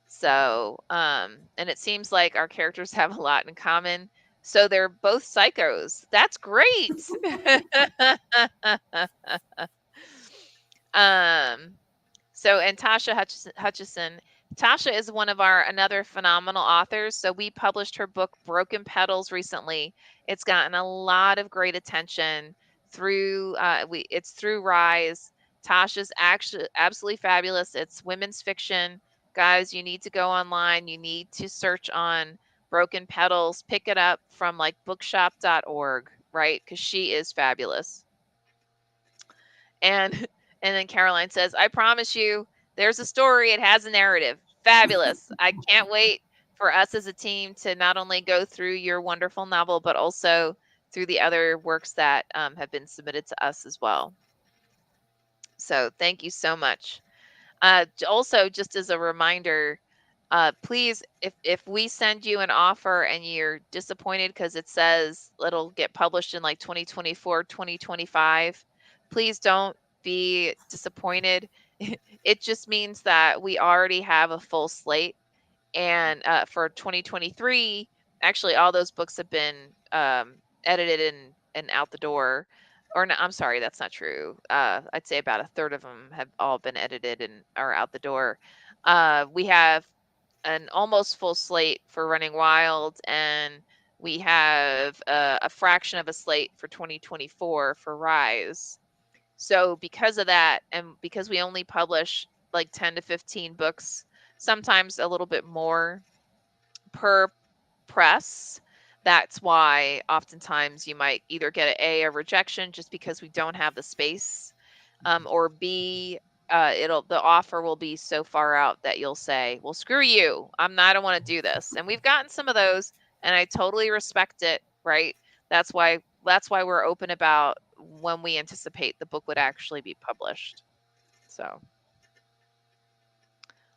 So, and it seems like our characters have a lot in common. So they're both psychos. That's great. um, so, and Tasha Hutchison. Tasha is one of another phenomenal authors. So we published her book Broken Petals recently. It's gotten a lot of great attention through it's through Rise. Tasha's actually absolutely fabulous. It's women's fiction. Guys, you need to go online. You need to search on Broken Petals. Pick it up from like bookshop.org, right? Because she is fabulous. And and then Caroline says, "I promise you, there's a story. It has a narrative. Fabulous. I can't wait for us as a team to not only go through your wonderful novel, but also through the other works that have been submitted to us as well." So thank you so much. Also, just as a reminder, please, if we send you an offer and you're disappointed because it says it'll get published in like 2024, 2025, please don't be disappointed. It just means that we already have a full slate. And for 2023, actually, all those books have been edited and out the door. Or no, I'm sorry, that's not true. I'd say about a third of them have all been edited and are out the door. We have an almost full slate for Running Wild, and we have a fraction of a slate for 2024 for Rise. So because of that, and because we only publish like 10 to 15 books, sometimes a little bit more per press, that's why oftentimes you might either get a rejection just because we don't have the space, or B, the offer will be so far out that you'll say, "Well, screw you. I don't want to do this." And we've gotten some of those, and I totally respect it, right? That's why we're open about when we anticipate the book would actually be published. So,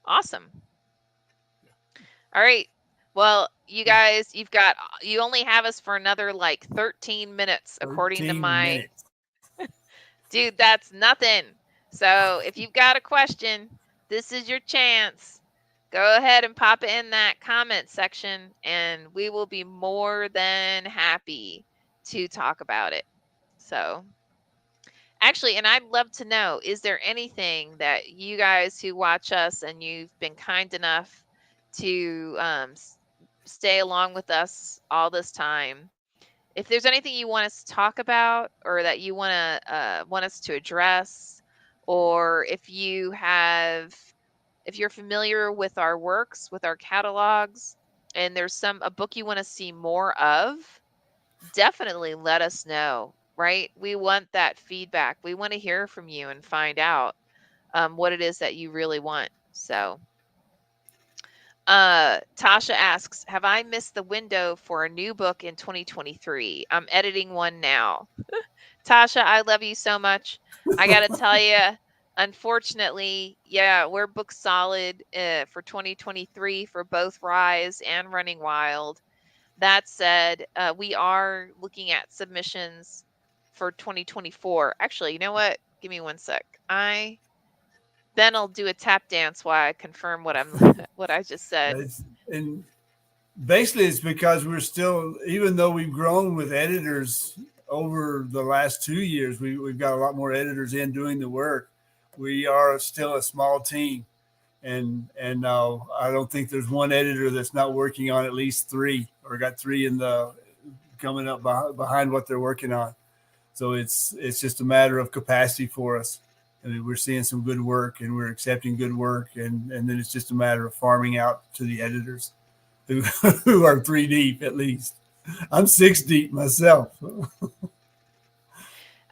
awesome. All right. Well, you guys, you only have us for another like 13 minutes according to 13 my minutes. dude, that's nothing. So, if you've got a question, this is your chance. Go ahead and pop it in that comment section and we will be more than happy to talk about it. So, actually, and I'd love to know, is there anything that you guys who watch us and you've been kind enough to stay along with us all this time, if there's anything you want us to talk about or that you want us to address, or if you're familiar with our works, with our catalogs, and there's a book you want to see more of, definitely let us know, right? We want that feedback. We want to hear from you and find out what it is that you really want. So, Tasha asks, have I missed the window for a new book in 2023? I'm editing one now. Tasha, I love you so much. I got to tell you, unfortunately, yeah, we're booked solid for 2023 for both Rise and Running Wild. That said, we are looking at submissions for 2024. Actually, you know what? Give me one sec. Then I'll do a tap dance while I confirm what I just said. And basically, it's because we're still, even though we've grown with editors over the last 2 years, we've got a lot more editors in doing the work. We are still a small team, and I don't think there's one editor that's not working on at least three or got three in the coming up behind what they're working on. So it's just a matter of capacity for us. I mean, we're seeing some good work and we're accepting good work, and then it's just a matter of farming out to the editors who, who are three deep at least. I'm six deep myself.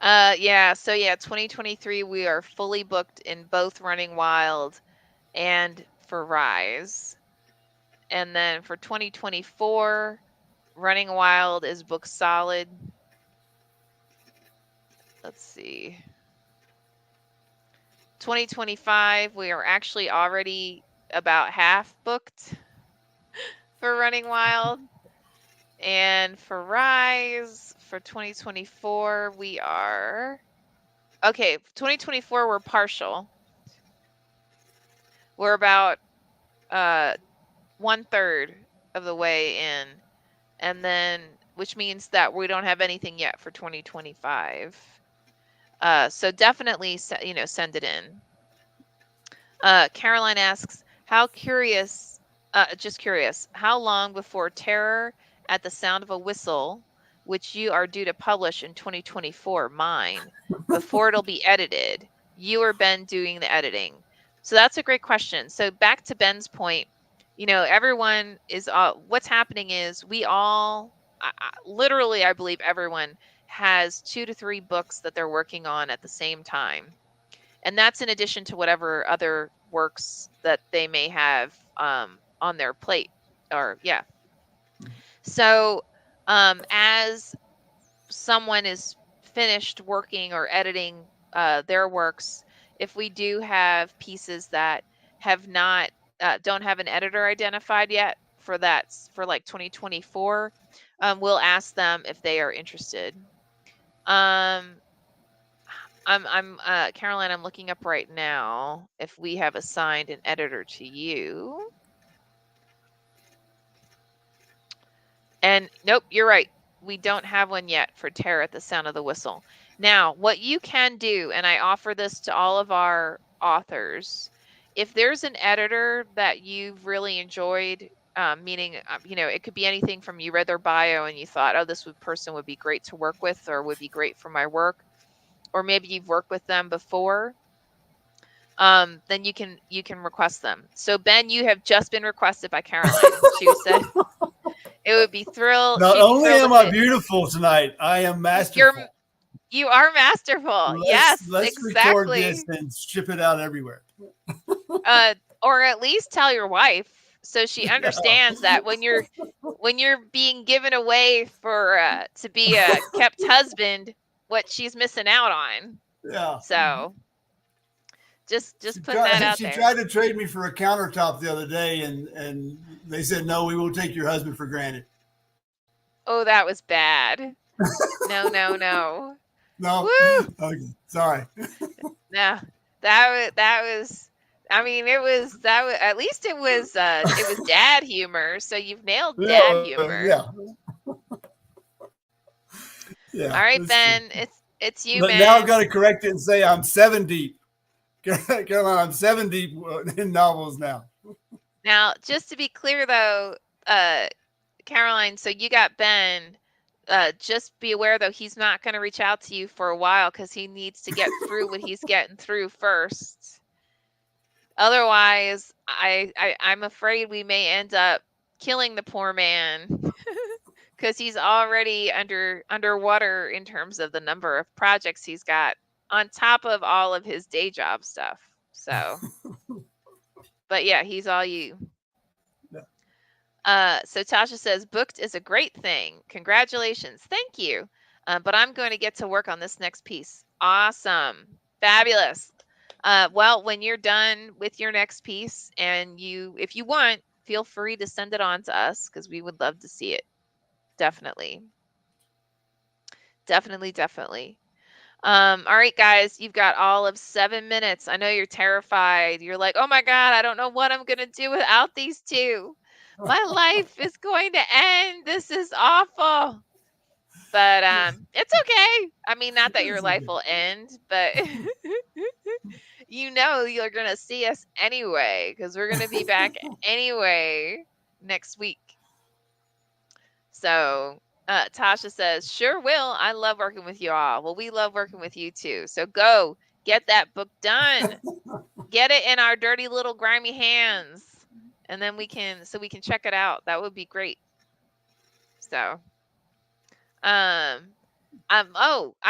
Yeah, so yeah, 2023 we are fully booked in both Running Wild and for Rise. And then for 2024, Running Wild is booked solid. Let's see. 2025, we are actually already about half booked for Running Wild. And for Rise, for 2024, we are. Okay, 2024, we're partial. We're about 1/3 of the way in. And then which means that we don't have anything yet for 2025. So definitely, send it in. Caroline asks, just curious, how long before Terror at the Sound of a Whistle, which you are due to publish in 2024, mine, before it'll be edited? You or Ben doing the editing? So that's a great question. So back to Ben's point, everyone is, what's happening is we all, literally, I believe everyone has 2 to 3 books that they're working on at the same time. And that's in addition to whatever other works that they may have on their plate. Or yeah. So as someone is finished working or editing their works, if we do have pieces that have not don't have an editor identified yet for like 2024, we'll ask them if they are interested. Caroline, I'm looking up right now if we have assigned an editor to you. And nope, you're right. We don't have one yet for Terror at the Sound of the Whistle. Now, what you can do, and I offer this to all of our authors, if there's an editor that you've really enjoyed, meaning, it could be anything from you read their bio and you thought, oh, this person would be great to work with or would be great for my work, or maybe you've worked with them before, then you can request them. So Ben, you have just been requested by Caroline. She said it would be thrilled. Not only am I beautiful tonight, I am masterful. You are masterful. Yes, let's exactly. Record this and ship it out everywhere. Or at least tell your wife so she understands that when you're being given away for to be a kept husband, what she's missing out on. Yeah. So just put that out there. She tried to trade me for a countertop the other day, and they said, no, we will take your husband for granted. Oh, that was bad. No. No. Woo! Okay. Sorry. No, that was. I mean, at least it was dad humor. So you've nailed dad humor. Yeah. Yeah. All right, Ben, it's you, man. Now I've got to correct it and say I'm 7 deep. Caroline, I'm 7 deep in novels now. Now, just to be clear, though, Caroline, so you got Ben. Just be aware, though, he's not going to reach out to you for a while because he needs to get through what he's getting through first. Otherwise, I'm afraid we may end up killing the poor man because he's already underwater in terms of the number of projects he's got on top of all of his day job stuff. So, but yeah, he's all you. So Tasha says, booked is a great thing. Congratulations. Thank you. But I'm going to get to work on this next piece. Awesome. Fabulous. Well, when you're done with your next piece and if you want, feel free to send it on to us because we would love to see it. Definitely. All right, guys, you've got all of 7 minutes. I know you're terrified. You're like, oh my God, I don't know what I'm going to do without these two. My life is going to end. This is awful. But it's okay. I mean, not that your life will end, but you're going to see us anyway because we're going to be back anyway next week. So Tasha says, sure will. I love working with you all. Well, we love working with you too. So go get that book done. Get it in our dirty little grimy hands. And then we can check it out. That would be great. So, I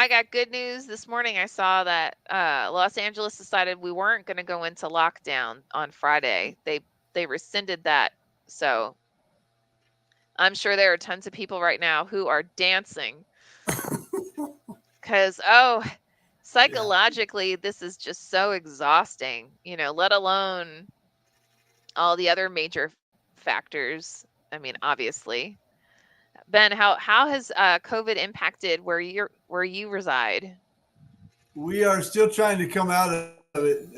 got good news this morning. I saw that Los Angeles decided we weren't going to go into lockdown on Friday. They rescinded that. So I'm sure there are tons of people right now who are dancing because, psychologically, this is just so exhausting, let alone all the other major factors. I mean, obviously. Ben, how has COVID impacted where you reside? We are still trying to come out of it,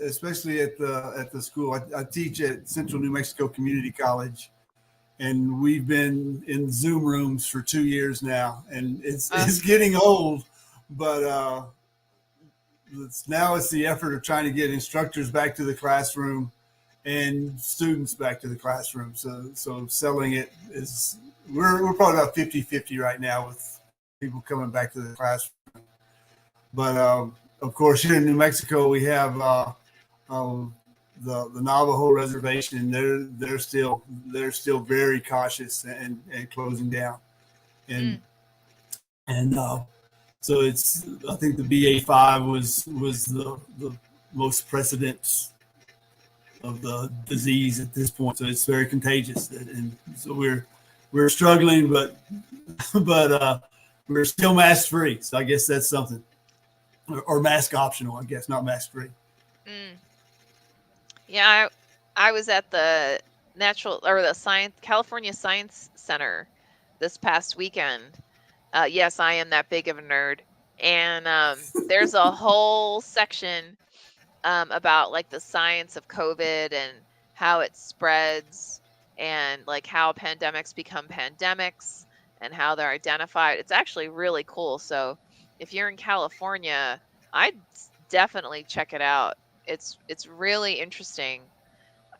especially at the school. I teach at Central New Mexico Community College, and we've been in Zoom rooms for 2 years now, and it's Uh, it's getting old, but now it's the effort of trying to get instructors back to the classroom and students back to the classroom. So selling it is we're probably about 50-50 right now with people coming back to the classroom. But of course, here in New Mexico, we have um, the Navajo reservation, and they're still very cautious and closing down, and mm, and so it's I think the BA5 was the most precedent of the disease at this point, so it's very contagious, and so we're struggling, but we're still mask free. So I guess that's something, or mask optional. I guess not mask free. mm. Yeah, I was at the natural or the science California Science Center this past weekend. Yes, I am that big of a nerd. And there's a whole section about like the science of COVID and how it spreads and like how pandemics become pandemics and how they're identified. It's actually really cool. So if you're in California, I'd definitely check it out. It's really interesting.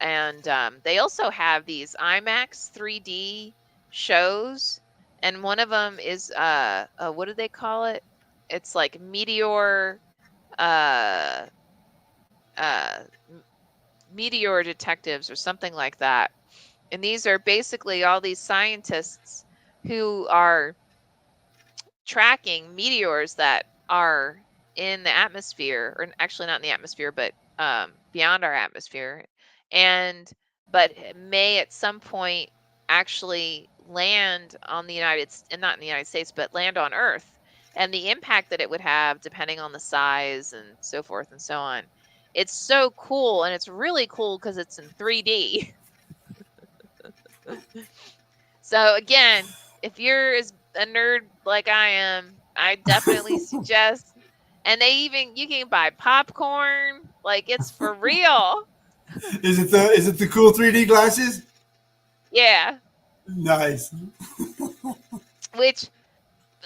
And they also have these IMAX 3D shows, and one of them is what do they call it? It's like meteor uh uh m- meteor detectives or something like that. And these are basically all these scientists who are tracking meteors that are in the atmosphere, or actually not in the atmosphere, but beyond our atmosphere, and but may at some point actually land on the and not in the United States, but land on Earth, and the impact that it would have depending on the size and so forth and so on. It's so cool, and it's really cool because it's in 3D. So again, if you're as a nerd like I am, I definitely suggest. And you can buy popcorn, like it's for real. Is it the cool 3D glasses? Yeah, Nice. which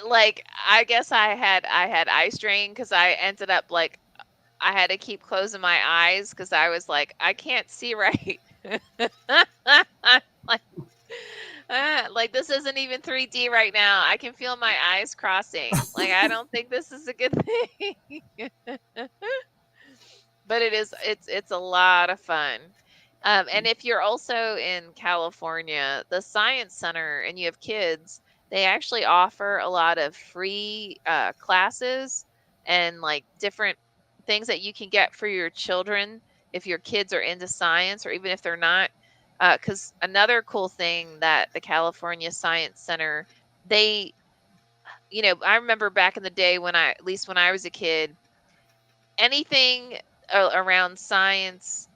like I guess I had eye strain because I ended up like I had to keep closing my eyes because I was like I can't see right. like like this isn't even 3D right now. I can feel my eyes crossing. Like I don't think this is a good thing. But it's a lot of fun. And if you're also in California, the Science Center and you have kids, they actually offer a lot of free classes and like different things that you can get for your children if your kids are into science or even if they're not. Because another cool thing that the California Science Center, they, I remember back in the day when at least when I was a kid, anything around science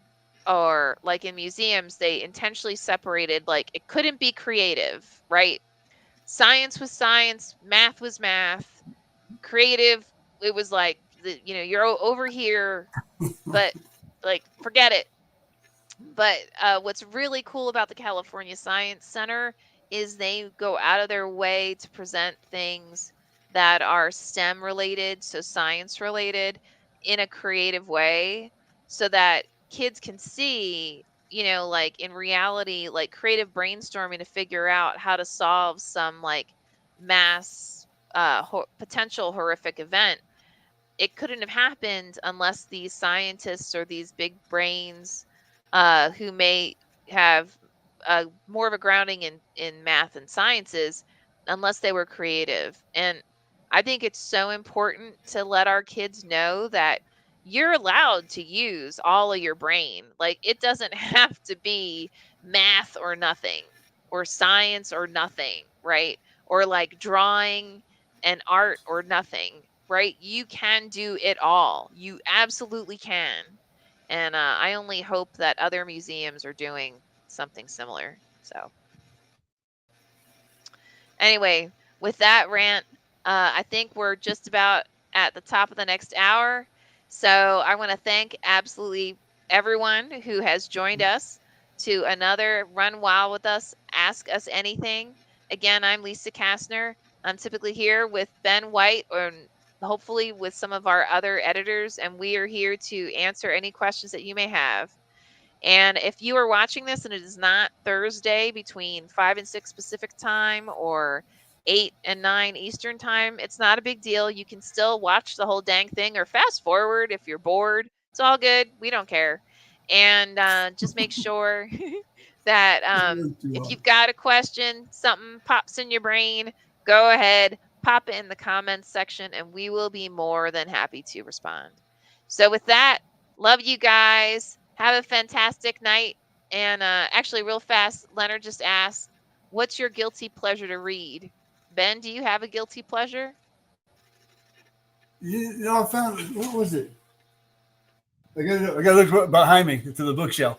or like in museums, they intentionally separated like it couldn't be creative, right? Science was science, math was math, creative, it was like you're over here, but like forget it. But what's really cool about the California Science Center is they go out of their way to present things that are STEM related, so science related, in a creative way so that kids can see, like in reality, like creative brainstorming to figure out how to solve some like mass potential horrific event. It couldn't have happened unless these scientists or these big brains who may have more of a grounding in math and sciences, unless they were creative. And I think it's so important to let our kids know that you're allowed to use all of your brain. Like it doesn't have to be math or nothing, or science or nothing, right? Or like drawing and art or nothing, right? You can do it all. You absolutely can. And I only hope that other museums are doing something similar. So, anyway, with that rant, I think we're just about at the top of the next hour. So, I want to thank absolutely everyone who has joined us. to another Run Wild with Us, Ask Us Anything. Again, I'm Lisa Kastner. I'm typically here with Ben White, or hopefully with some of our other editors, and we are here to answer any questions that you may have. And if you are watching this and it is not Thursday between 5 and 6 Pacific time or 8 and 9 Eastern time, it's not a big deal. You can still watch the whole dang thing or fast forward if you're bored. It's all good. We don't care. And just make sure that if you've got a question, something pops in your brain, go ahead, pop it in the comments section, and we will be more than happy to respond. So, with that, love you guys. Have a fantastic night. And actually, real fast, Leonard just asked, what's your guilty pleasure to read? Ben, do you have a guilty pleasure? I found, what was it? I gotta look behind me to the bookshelf.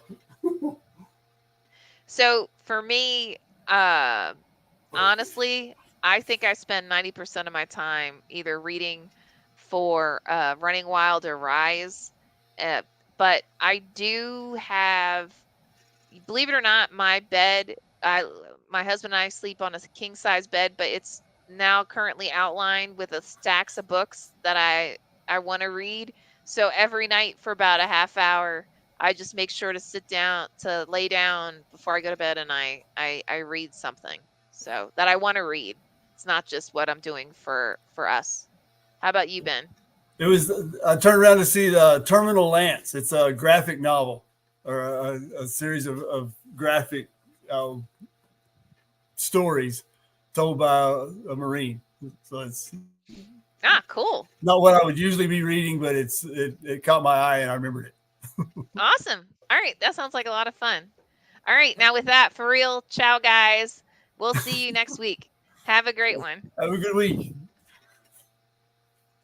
So for me, uh, honestly, I think I spend 90% of my time either reading for Running Wild or Rise. Uh, but I do have, believe it or not, my husband and I sleep on a king size bed, but it's now currently outlined with a stacks of books that I want to read. So every night for about a half hour, I just make sure to sit down, to lay down before I go to bed, and I read something so that I want to read. It's not just what I'm doing for us. How about you, Ben? It was, I turned around to see the Terminal Lance. It's a graphic novel or a series of graphic uh, stories told by a Marine. So it's Ah, cool. not what I would usually be reading, but it caught my eye and I remembered it. Awesome. All right, that sounds like a lot of fun. All right, now with that, for real, ciao guys. We'll see you next week. Have a great one. Have a good week.